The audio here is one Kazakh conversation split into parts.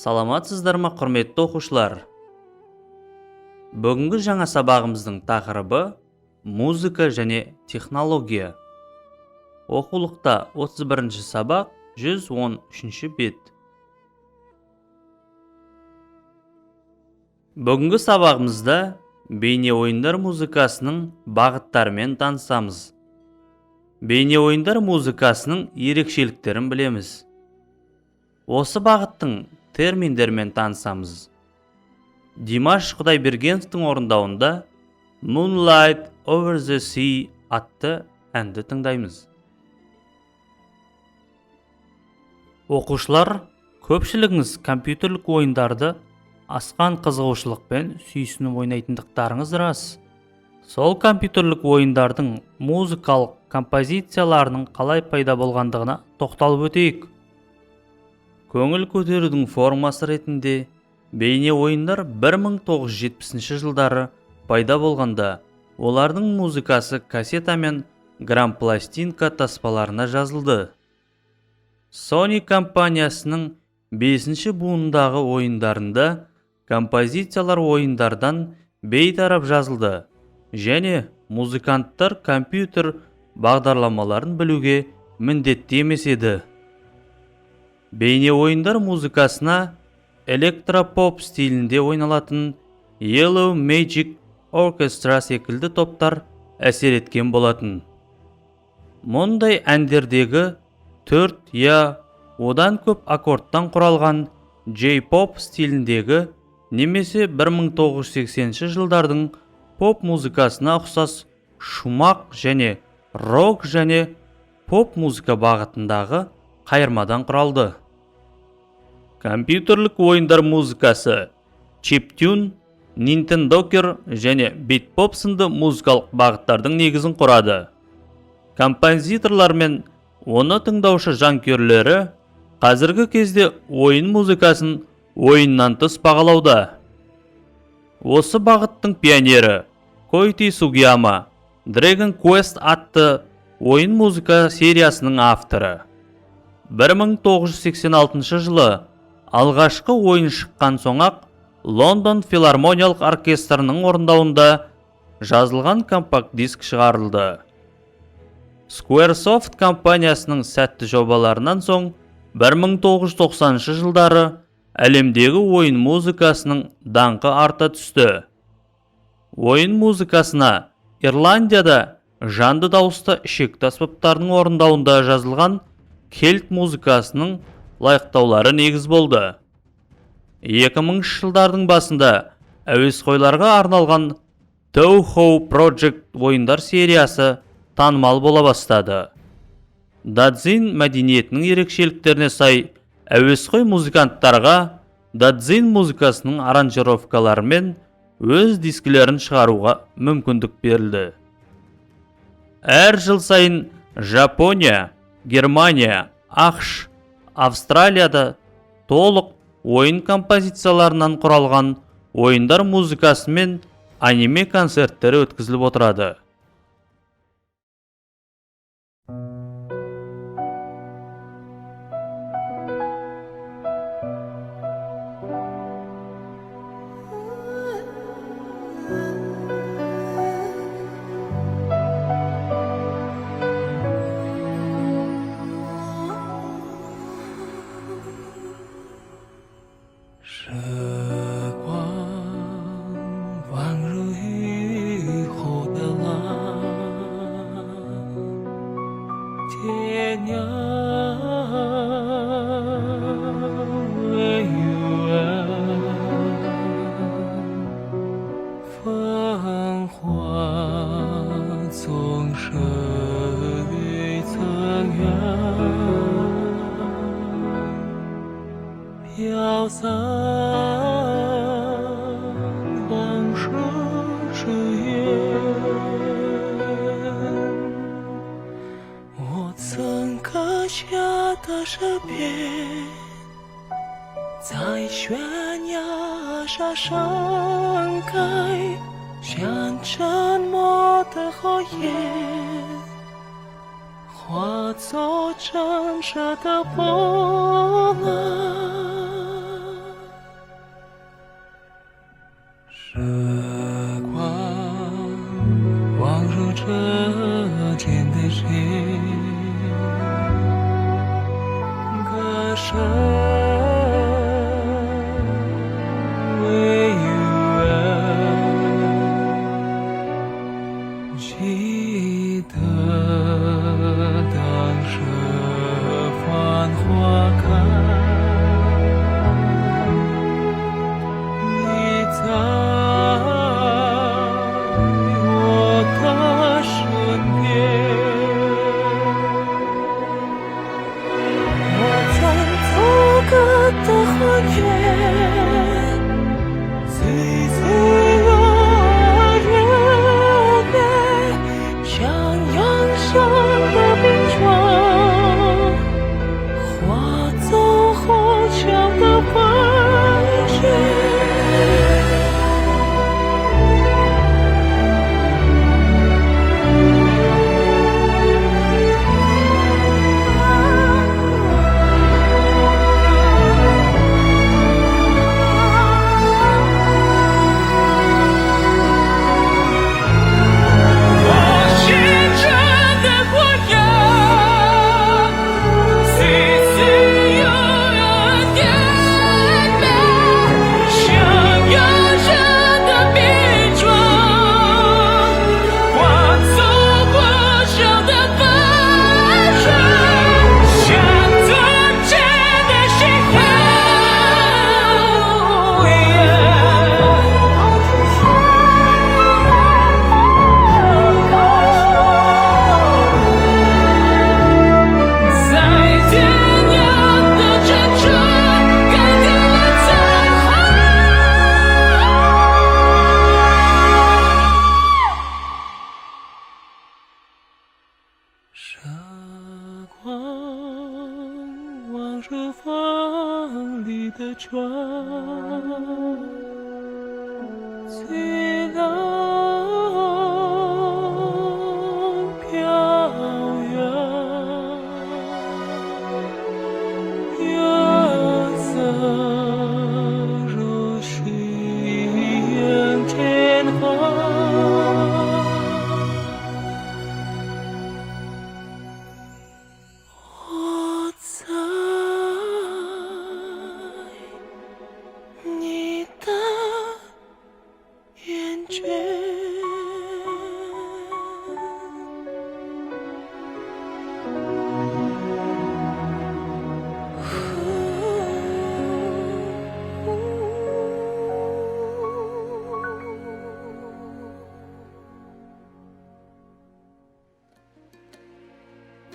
Саламатсыздар ма, құрметті оқушылар? Бүгінгі жаңа сабағымыздың тақырыбы музыка және технология. Оқулықта 31-ші сабақ 113-ші бет. Бүгінгі сабағымызда бейне ойындар музыкасының бағыттарымен танысамыз. Бейне ойындар музыкасының ерекшеліктерін білеміз. Осы бағыттың терминдермен танысамыз. Димаш Құдайбергеновтың орындауында Moonlight Over the Sea атты әнді тыңдаймыз. Оқушылар, көпшілігіңіз компьютерлік ойындарды асқан қызығушылықпен сүйсініп ойнайтындықтарыңыз рас. Сол компьютерлік ойындардың музыкалық композицияларының қалай пайда болғандығына тоқталып өтейік. Көңіл көтерудің формасы ретінде бейне ойындар 1970 жылдары пайда болғанда, олардың музыкасы кассета мен грампластинка таспаларына жазылды. Sony компаниясының 5-ші буындағы ойындарында композициялар ойындардан бейтарап жазылды және музыканттар компьютер бағдарламаларын білуге міндетті емес еді. Бейне ойындар музыкасына электропоп стилінде ойналатын Yellow Magic Orchestra секілді топтар әсер еткен болатын. Мұндай әндердегі 4 я одан көп аккордтан құралған J-pop стиліндегі немесе 1980 жылдардың поп музыкасына ұқсас шумақ және рок және поп музыка бағытындағы қайырмадан құралды. Компьютерлік ойындар музыкасы чиптюн, нинтендокер және битпоп сынды музыкалық бағыттардың негізін құрады. Композиторлар мен оны тыңдаушы жанкүйерлері қазіргі кезде ойын музыкасын ойыннан тыс бағалауда. Осы бағыттың пионері Койти Сугияма Dragon Quest атты ойын музыка сериясының авторы. 1986 жылы алғашқы ойын шыққан соң-ақ Лондон филармониялық оркестрінің орындауында жазылған компакт-диск шығарылды. Squaresoft компаниясының сәтті жобаларынан соң 1990 жылдары әлемдегі ойын музыкасының даңқы арта түсті. Ойын музыкасына Ирландияда жанды дауысты ішекті аспаптардың орындауында жазылған кельт музыкасының лайықтаулары негіз болды. 2000 жылдардың басында әуесқойларға арналған Touhou Project ойындар сериясы танымал бола бастады. Дадзин мәдениетінің ерекшеліктеріне сай әуесқой музыканттарға дадзин музыкасының аранжировкаларымен өз дискілерін шығаруға мүмкіндік берілді. Әр жыл сайын Жапония, Германия, ақш, Австралияда толық ойын композицияларынан құралған ойындар музыкасы мен аниме концерттері өткізіліп отырады. 在悬崖上盛开，像沉默的火焰，化作震慑的波澜。时光忘入这天的心，歌声为予人，记得当时繁花开，你在我的身边，我曾做过的花园，岁岁月月，像阳上的冰霜，化作后墙的白雪。时光忘入风里的船，随浪飘远，月色如夕阳天花。我在你的眼前。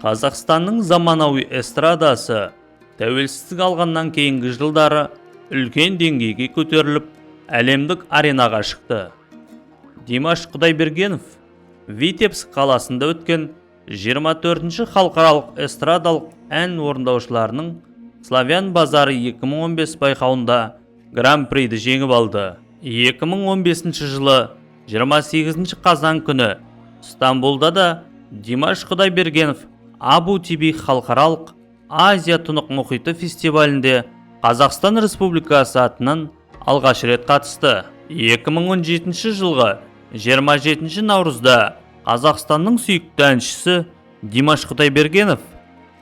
Қазақстанның заманауи эстрадасы тәуелсіздік алғаннан кейінгі жылдары үлкен деңгейге көтеріліп, әлемдік аренаға шықты. Димаш Құдайбергенов Витебск қаласында өткен 24-ші халықаралық эстрадалық ән орындаушыларының Славян базары 2015 байқауында гран-приді жеңіп алды. 2015 жылы 28 қазан күні Стамбулда да Димаш Құдайбергенов Абу-Тиби халықаралық Азия тұнық мұхиты фестивалінде Қазақстан Республикасы атынан алғаш рет қатысты. 2017 жылғы 27 наурызда Қазақстанның сүйікті әншісі Димаш Құдайбергенов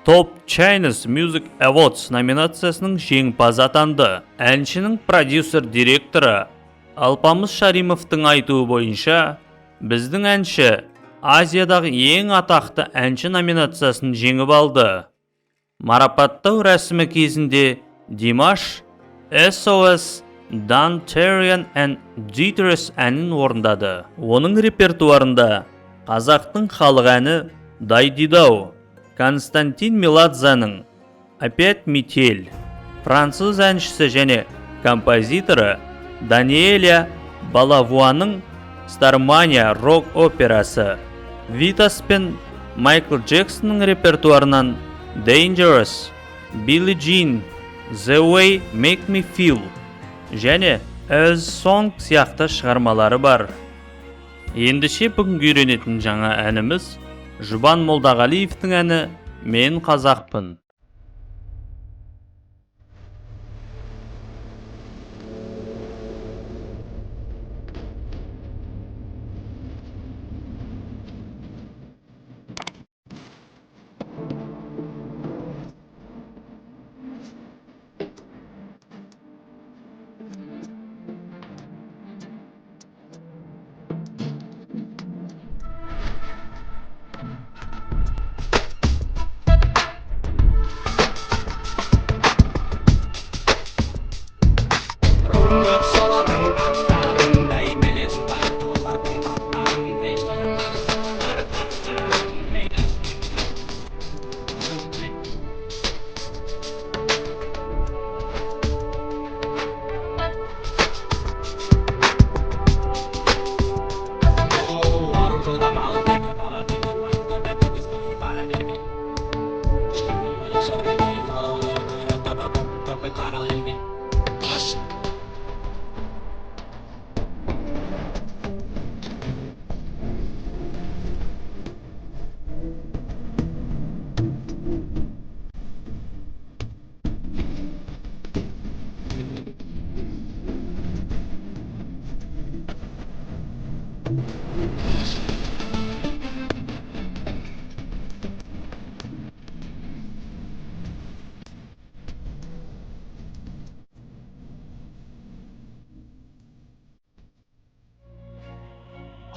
Top Chinese Music Awards номинациясының жеңімпазы атанды. Әншінің продюсер-директоры Алпамыс Шаримовтың айтуы бойынша, біздің әнші Азиядағы ең атақты әнші номинациясын жеңіп алды. Марапаттау рәсімі кезінде Димаш SOS, Dantarian and Ditris әнін орындады. Оның репертуарында қазақтың халық әні Дайдидау, Константин Меладзаның Опять метель, француз әншісі және композиторы Даниэля Балавуаның Стармания рок-операсы, Витас пен Майкл Джексонның репертуарынан Dangerous, Билли Джин, The Way Make Me Feel және As Song сияқты шығармалары бар. Ендіше бүгінгі үйренетін жаңа әніміз Жұбан Молдағалиевтің әні Мен қазақпын.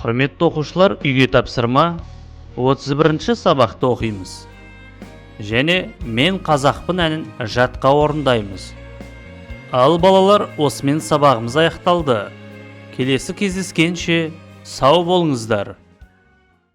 Құрметті оқушылар, үйге тапсырма 31-ші сабақты оқимыз. Және Мен қазақпын әнін жатқа орындаймыз. Ал балалар, осымен сабағымыз аяқталды. Келесі кездескенше сау болыңыздар.